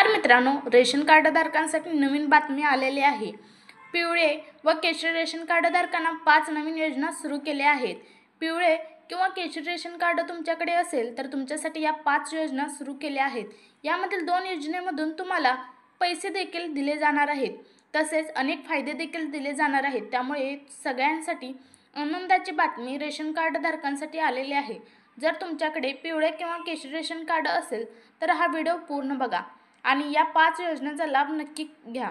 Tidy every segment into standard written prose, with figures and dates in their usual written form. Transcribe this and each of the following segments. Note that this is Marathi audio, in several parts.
नमस्कार मित्रांनो, रेशन कार्ड धारकांसाठी नवीन बातमी आलेली आहे। पिवळे व केशरी रेशन कार्ड धारकांना 5 नवीन योजना सुरू केल्या आहेत। पिवळे किंवा केशरी रेशन कार्ड तुमच्याकडे असेल तर तुमच्यासाठी या 5 योजना सुरू केल्या आहेत। यामधील 2 योजनेमधून तुम्हाला पैसे देखील दिले जाणार आहेत, तसेच अनेक फायदे देखील दिले जाणार आहेत। त्यामुळे सगळ्यांसाठी आनंदाची बातमी रेशन कार्ड धारकांसाठी आलेली आहे। जर तुमच्याकडे पिवळे किंवा केशरी रेशन कार्ड असेल तर हा व्हिडिओ पूर्ण बघा आणि या 5 योजनांचा लाभ नक्की घ्या।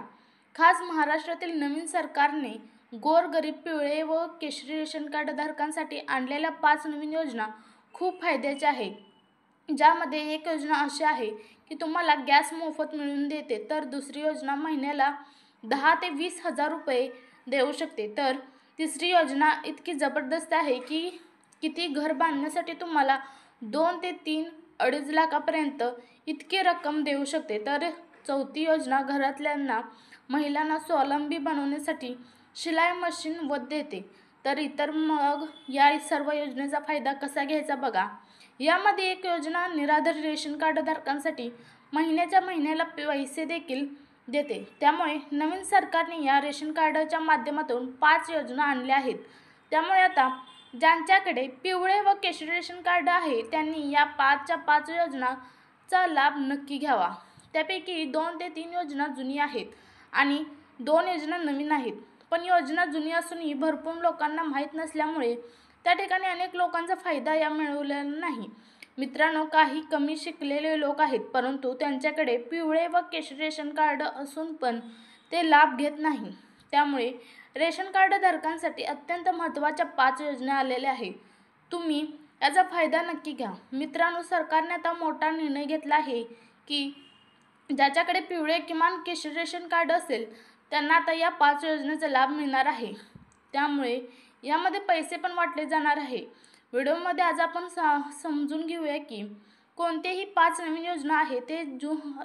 खास महाराष्ट्रातील नवीन सरकारने गोरगरीब पिवळे व केशरी रेशन कार्ड धारकांसाठी आणलेल्या 5 नवीन योजना खूप फायद्याच्या आहेत, ज्यामध्ये एक योजना अशी आहे की तुम्हाला गॅस मोफत मिळून देते, तर दुसरी योजना महिन्याला 10 ते 20 हजार रुपये देऊ शकते, तर तिसरी योजना इतकी जबरदस्त आहे की किती घर बांधण्यासाठी तुम्हाला 2 ते 3-2.5 लाखापर्यंत इतकी रक्कम देऊ शकते, तर चौथी योजना घरातल्यांना महिलांना स्वावलंबी बनवण्यासाठी शिलाई मशीन व देते। तर इतर मग या सर्व योजनेचा फायदा कसा घ्यायचा बघा। यामध्ये एक योजना निराधार रेशन कार्ड धारकांसाठी महिन्याच्या महिन्याला पैसे देखील देते। त्यामुळे नवीन सरकारने या रेशन कार्डाच्या माध्यमातून 5 योजना आणल्या आहेत। त्यामुळे आता ज्यांच्याकडे पिवळे व केशरी रेशन कार्ड आहे त्यांनी या 5च्या 5 योजनाचा लाभ नक्की घ्यावा। त्यापैकी 2 ते 3 योजना जुनी आहेत आणि 2 योजना नवीन आहेत, पण योजना जुनी असूनही भरपूर लोकांना माहीत नसल्यामुळे त्या ठिकाणी अनेक लोकांचा फायदा या मिळवलेला नाही। मित्रांनो, काही कमी शिकलेले लोक आहेत, परंतु त्यांच्याकडे पिवळे व केशरी रेशन कार्ड असून पण ते लाभ घेत नाही। त्यामुळे रेशन कार्ड धारकांसाठी अत्यंत महत्त्वाच्या 5 योजना आलेल्या आहेत। तुम्ही याचा फायदा नक्की घ्या। मित्रांनो, सरकारने आता मोठा निर्णय घेतला आहे की ज्याच्याकडे पिवळे किंवा केशरी रेशन कार्ड असेल त्यांना आता या 5 योजनेचा लाभ मिळणार आहे। त्यामुळे यामध्ये पैसे पण वाटले जाणार आहे। व्हिडिओमध्ये आज आपण समजून घेऊया की कोणतेही 5 नवीन योजना आहे ते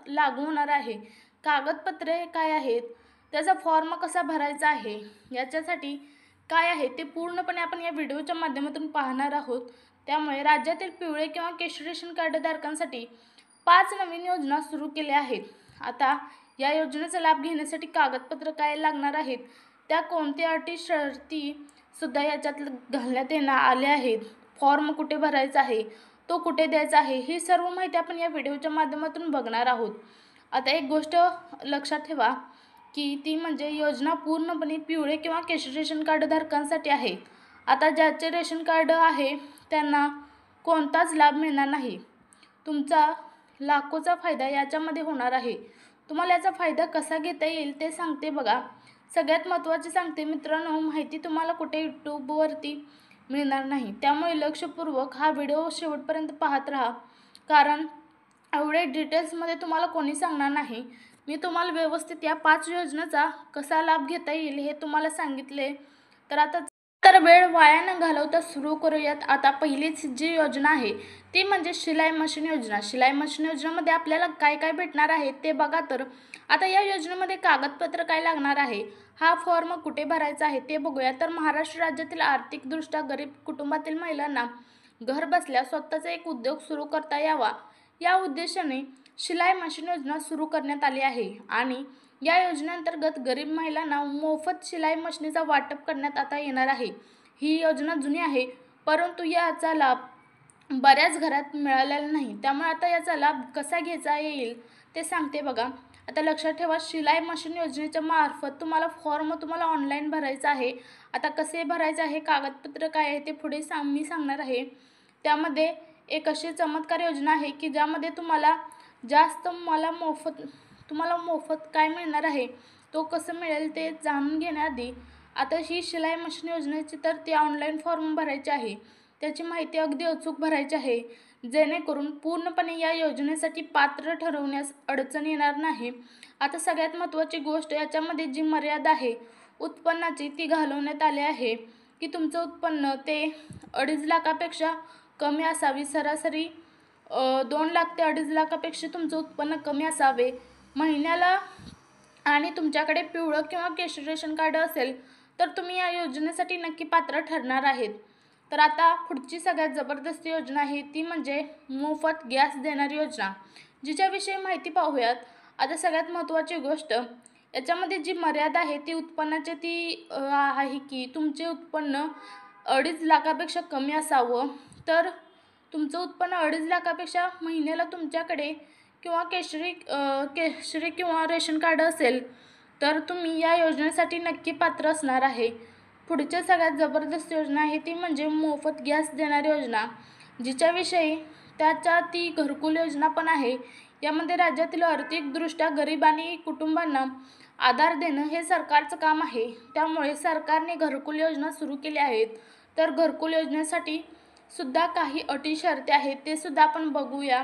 लागू होणार आहे, कागदपत्रे काय आहेत, त्याचा फॉर्म कसा भरायचा आहे, याच्यासाठी काय आहे ते पूर्णपणे आपण या व्हिडिओच्या माध्यमातून पाहणार आहोत। त्यामुळे राज्यातील पिवळे किंवा केशरी रेशन कार्ड धारकांसाठी 5 नवीन योजना सुरू केल्या आहेत। आता या योजनेचा लाभ घेण्यासाठी कागदपत्र काय लागणार आहेत, त्या कोणत्या अटी शर्ती सुद्धा याच्यात घालण्यात येणार आले आहेत, फॉर्म कुठे भरायचा आहे, तो कुठे द्यायचा आहे, ही सर्व माहिती आपण या व्हिडिओच्या माध्यमातून बघणार आहोत। आता एक गोष्ट लक्षात ठेवा की ती म्हणजे योजना पूर्णपणे पिवळे किंवा केशरी रेशन कार्ड धारकांसाठी आहे। आता ज्याचे रेशन कार्ड आहे त्यांना कोणताच लाभ मिळणार नाही। तुमचा लाखोचा फायदा याच्यामध्ये होणार आहे। तुम्हाला याचा फायदा कसा घेता येईल ते सांगते बघा। सगळ्यात महत्त्वाचे सांगते मित्रांनो, माहिती तुम्हाला कुठे यूट्यूबवरती मिळणार नाही, त्यामुळे लक्षपूर्वक हा व्हिडिओ शेवटपर्यंत पाहत राहा, कारण एवढे डिटेल्समध्ये तुम्हाला कोणी सांगणार नाही। मी तुम्हाला व्यवस्थित या 5 योजनांचा कसा लाभ घेता येईल हे तुम्हाला सांगितले। तर वेळ वाया न घालवता सुरू करूयात। आता पहिलीच जी योजना आहे ती म्हणजे शिलाई मशीन योजना। शिलाई मशीन योजनेमध्ये आपल्याला काय काय भेटणार आहे ते बघा। तर आता या योजनेमध्ये कागदपत्र काय लागणार आहे, हा फॉर्म कुठे भरायचा आहे ते बघूया। तर महाराष्ट्र राज्यातील आर्थिकदृष्ट्या गरीब कुटुंबातील महिलांना घर बसल्या स्वतःचा एक उद्योग सुरू करता यावा या उद्देशाने शिलाई मशीन योजना सुरू करण्यात आली आहे आणि या योजनेअंतर्गत गरीब महिलांना मोफत शिलाई मशीनीचा वाटप करण्यात आता येणार आहे। ही योजना जुनी आहे, परंतु याचा लाभ बऱ्याच घरात मिळालेला नाही, त्यामुळे आता याचा लाभ कसा घ्यायचा येईल ते सांगते बघा। आता लक्षात ठेवा, शिलाई मशीन योजनेच्या मार्फत तुम्हाला ऑनलाईन भरायचा आहे। आता कसे भरायचे आहे, कागदपत्र काय आहे ते पुढे मी सांगणार आहे। त्यामध्ये एक अशी चमत्कार योजना आहे की ज्यामध्ये तुम्हाला मोफत काय मिळणार आहे, तो कसं मिळेल ते जाणून घेण्याआधी आता ही शिलाई मशीन योजनेची तर ती ऑनलाईन फॉर्म भरायची आहे, त्याची माहिती अगदी अचूक भरायची आहे, जेणेकरून पूर्णपणे या योजनेसाठी पात्र ठरवण्यास अडचण येणार नाही। आता सगळ्यात महत्त्वाची गोष्ट, याच्यामध्ये जी मर्यादा आहे उत्पन्नाची ती घालवण्यात आली आहे की तुमचं उत्पन्न ते 2.5 लाखापेक्षा कमी असावी। सरासरी 2 लाख ते 2.5 लाखापेक्षा तुमचं उत्पन्न कमी असावे महिन्याला, आणि तुमच्याकडे पिवळं किंवा केशरी रेशन कार्ड असेल तर तुम्ही या योजनेसाठी नक्की पात्र ठरणार आहेत। तर आता पुढची सगळ्यात जबरदस्त योजना आहे ती म्हणजे मोफत गॅस देणारी योजना, जिच्याविषयी माहिती पाहूयात। आता सगळ्यात महत्त्वाची गोष्ट, याच्यामध्ये जी मर्यादा आहे ती उत्पन्नाची ती आहे की तुमचे उत्पन्न 2.5 लाखापेक्षा कमी असावं. तर तुमचं उत्पन्न 2.5 लाखापेक्षा महिन्याला तुमच्याकडे किंवा केशरी किंवा रेशन कार्ड असेल तर तुम्ही या योजनेसाठी नक्की पात्र असणार आहे. पुढच्या सगळ्यात जबरदस्त योजना आहे ती म्हणजे मोफत गॅस देणारी योजना, जिच्याविषयी ती घरकुल योजना पण आहे. यामध्ये राज्यातील आर्थिकदृष्ट्या गरीब आणि कुटुंबांना आधार देणं हे सरकारचं काम आहे. त्यामुळे सरकारने घरकुल योजना सुरू केली आहेत. तर घरकुल योजनेसाठी सुद्धा काही अटी शर्ती आहेत, ते सुद्धा आपण बघूया.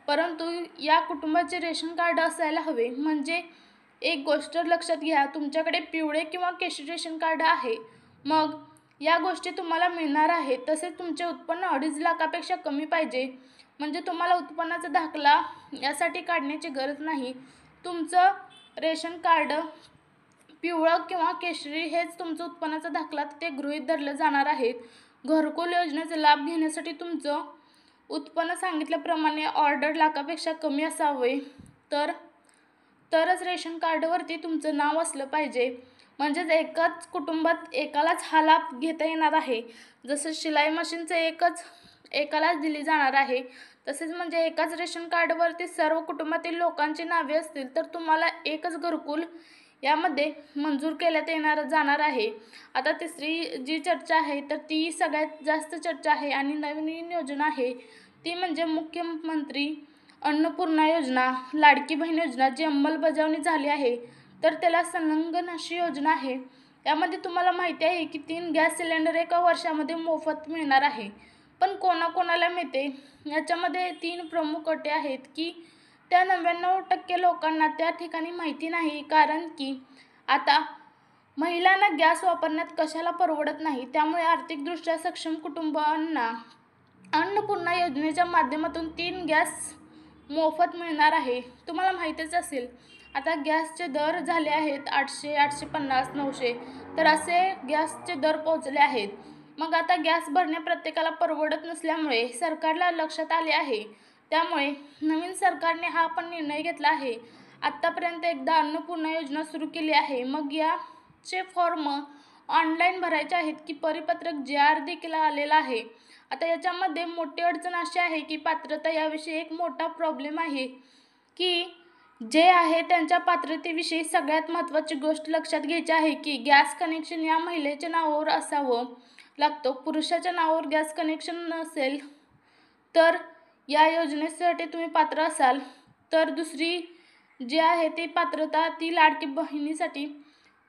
परंतु या कुटुंबाचे रेशन कार्ड असायला हवे. म्हणजे एक गोष्ट लक्षात घ्या, तुमच्याकडे पिवळे किंवा केशरी रेशन कार्ड आहे, मग या गोष्टी तुम्हाला मिळणार आहेत. तसेच तुमचे उत्पन्न 2.5 लाखापेक्षा कमी पाहिजे. म्हणजे तुम्हाला उत्पन्नाचा दाखला यासाठी काढण्याची गरज नाही. तुमचं रेशन कार्ड पिवळं किंवा केशरी हेच तुमचं उत्पन्नाचा दाखला ते गृहीत धरलं जाणार आहेत. घरकुल योजनेचा लाभ घेण्यासाठी तुमचं उत्पन्न सांगितल्याप्रमाणे 1.5 लाखापेक्षा कमी असावे. तरच रेशन कार्डवरती तुमचं नाव असलं पाहिजे. म्हणजेच एकाच कुटुंबात एकालाच हा लाभ घेता येणार आहे. जसं शिलाई मशीनचं एकालाच दिली जाणार आहे, तसेच म्हणजे एकाच रेशन कार्डवरती सर्व कुटुंबातील लोकांची नावे असतील तर तुम्हाला एकच घरकुल यामध्ये मंजूर केल्यात जाणार आहे. आता तिसरी जी चर्चा आहे तर ती सगळ्यात जास्त चर्चा आहे आणि नवीन योजना आहे ती म्हणजे मुख्यमंत्री अन्नपूर्णा योजना, लाडकी बहीण योजना, जी अंमलबजावणी झाली आहे. तर त्याला संलग्न अशी योजना आहे. यामध्ये तुम्हाला माहिती आहे की 3 गॅस सिलेंडर एका वर्षामध्ये मोफत मिळणार आहे. पण कोणाकोणाला मिळते याच्यामध्ये 3 प्रमुख अटी आहेत की त्या 99% लोकांना त्या ठिकाणी माहिती नाही. कारण की आता महिलांना गॅस वापरण्यात कशाला परवडत नाही. त्यामुळे आर्थिकदृष्ट्या सक्षम कुटुंबांना अन्नपूर्णा योजनेच्या माध्यमातून 3 गॅस मोफत मिळणार आहे. तुम्हाला माहितीच असेल आता गॅसचे दर झाले आहेत 800, 850, 900, तर असे गॅसचे दर पोहोचले आहेत. मग आता गॅस भरणे प्रत्येकाला परवडत नसल्यामुळे सरकारला लक्षात आले आहे. त्यामुळे नवीन सरकारने हा पण निर्णय घेतला आहे. आत्तापर्यंत एकदा अन्नपूर्णा योजना सुरू केली आहे. मग याचे फॉर्म ऑनलाईन भरायचे आहेत की परिपत्रक JR देखील आलेला आहे. आता याच्यामध्ये मोठी अडचण अशी आहे की पात्रता याविषयी एक मोठा प्रॉब्लेम आहे की जे आहे त्यांच्या पात्रतेविषयी सगळ्यात महत्त्वाची गोष्ट लक्षात घ्यायची आहे की गॅस कनेक्शन या महिलेच्या नावावर असावं लागतं. पुरुषाच्या नावावर गॅस कनेक्शन नसेल तर या योजनेसाठी तुम्ही पात्र असाल. तर दुसरी जी आहे ती पात्रता ती लाडकी बहिणीसाठी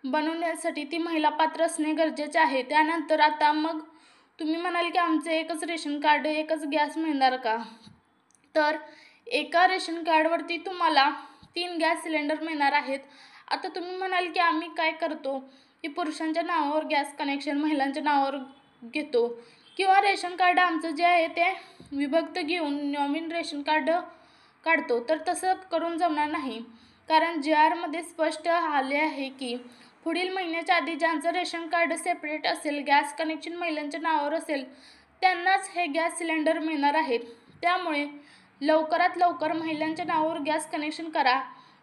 बनवण्यासाठी ती महिला पात्र असणे गरजेचे आहे. त्यानंतर आता मग तुम्ही म्हणाल की आमचं एकच रेशन कार्ड, एकच गॅस मिळणार का? तर एका रेशन कार्डवरती तुम्हाला 3 गॅस सिलेंडर मिळणार आहेत. आता तुम्ही म्हणाल की आम्ही काय करतो की पुरुषांच्या नावावर गॅस कनेक्शन महिलांच्या नावावर घेतो किंवा रेशन कार्ड आमचं जे आहे ते विभक्त घेऊन नवीन रेशन कार्ड काढतो. तर तसं करून जमणार नाही. कारण JR मध्ये स्पष्ट आले आहे की पुढील महिन्याच्या आधी ज्यांचं रेशन कार्ड सेपरेट असेल, गॅस कनेक्शन महिलांच्या नावावर असेल, त्यांनाच हे गॅस सिलेंडर मिळणार आहेत. त्यामुळे लवकरात लवकर महिलांच्या नावावर गॅस कनेक्शन करा.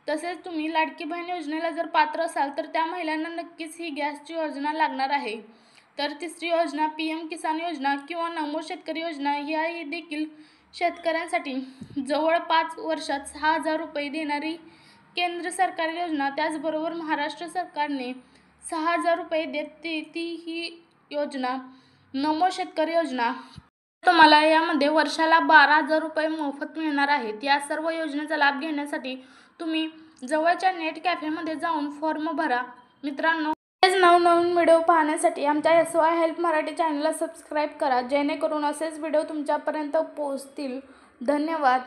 तसेच तुम्ही लाडकी बहीण योजनेला जर पात्र असाल तर त्या महिलांना नक्कीच ही गॅसची योजना लागणार आहे. तर तिसरी योजना PM किसान योजना किंवा नमो शेतकरी योजना या देखील शेतकऱ्यांसाठी जवळ 5 वर्षात 6,000 रुपये देणारी केंद्र सरकारी योजना. त्याचबरोबर महाराष्ट्र सरकारने 6,000 रुपये देते ती ही योजना नमो शेतकरी योजना. तुम्हाला यामध्ये वर्षाला 12,000 रुपये मोफत मिळणार आहेत. या सर्व योजनेचा लाभ घेण्यासाठी तुम्ही जवळच्या नेट कॅफेमध्ये जाऊन फॉर्म भरा. मित्रांनो, असेच नवनवीन व्हिडिओ पाहण्यासाठी आमच्या SOI हेल्प मराठी चॅनलला सबस्क्राईब करा, जेणेकरून असेच व्हिडिओ तुमच्यापर्यंत पोहोचतील. धन्यवाद.